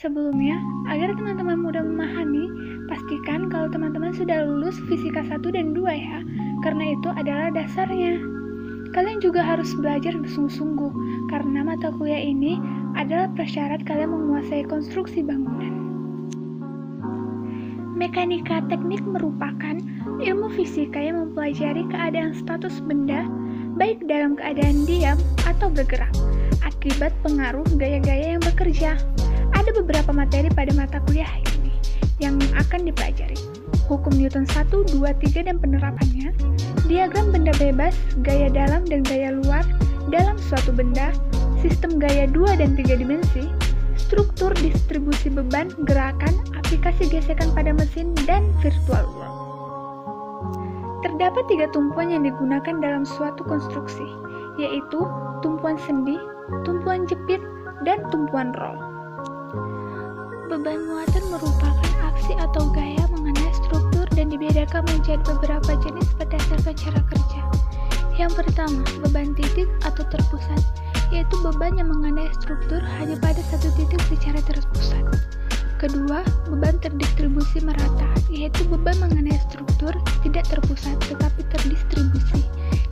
Sebelumnya, agar teman-teman mudah memahami, pastikan kalau teman-teman sudah lulus Fisika 1 dan 2 ya, karena itu adalah dasarnya. Kalian juga harus belajar bersungguh-sungguh, karena mata kuliah ini adalah prasyarat kalian menguasai konstruksi bangunan. Mekanika teknik merupakan ilmu fisika yang mempelajari keadaan status benda, baik dalam keadaan diam atau bergerak, akibat pengaruh gaya-gaya yang bekerja. Ada beberapa materi pada mata kuliah ini yang akan dipelajari. Hukum Newton 1, 2, 3 dan penerapannya, diagram benda bebas, gaya dalam dan gaya luar dalam suatu benda, sistem gaya 2 dan 3 dimensi, struktur distribusi beban, gerakan, aplikasi gesekan pada mesin, dan virtual world. Terdapat 3 tumpuan yang digunakan dalam suatu konstruksi, yaitu tumpuan sendi, tumpuan jepit, dan tumpuan roll. Beban muatan merupakan aksi atau gaya mengenai struktur dan dibedakan menjadi beberapa jenis berdasarkan cara kerja. Yang pertama, beban titik atau terpusat, yaitu beban yang mengenai struktur hanya pada satu titik secara terpusat. Kedua, beban terdistribusi merata, yaitu beban mengenai struktur tidak terpusat tetapi terdistribusi.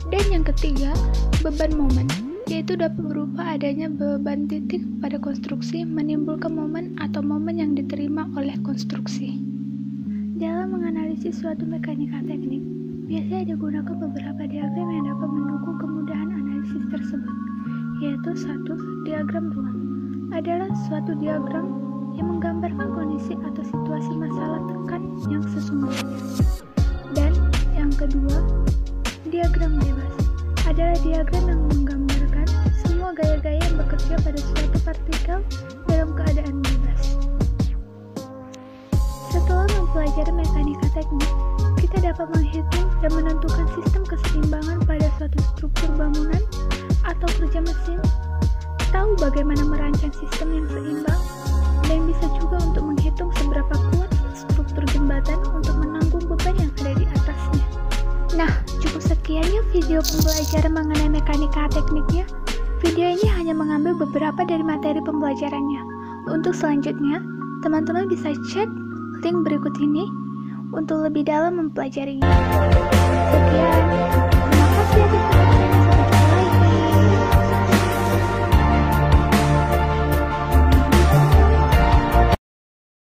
Dan yang ketiga, beban momen, yaitu dapat berupa adanya beban titik pada konstruksi menimbulkan momen atau momen yang diterima oleh konstruksi. Dalam menganalisis suatu mekanika teknik, biasanya digunakan beberapa diagram yang dapat mendukung kemudahan analisis tersebut, yaitu 1. Diagram ruang adalah suatu diagram yang menggambarkan kondisi atau situasi masalah tekan yang sesungguhnya. Dan yang kedua, diagram bebas adalah diagram yang menggambarkan semua gaya-gaya yang bekerja pada suatu partikel dalam keadaan bebas. Setelah mempelajari mekanika teknik, kita dapat menghitung dan menentukan sistem keseimbangan pada suatu struktur bangunan atau kerja mesin, tahu bagaimana merancang sistem yang seimbang, dan bisa juga untuk menghitung seberapa kuat struktur jembatan untuk menanggung beban yang ada di atasnya. Nah, cukup sekian ya video pembelajaran mengenai mekanika tekniknya. Video ini hanya mengambil beberapa dari materi pembelajarannya. Untuk selanjutnya, teman-teman bisa cek link berikut ini untuk lebih dalam mempelajarinya. Sekian, terima kasih atas perhatiannya.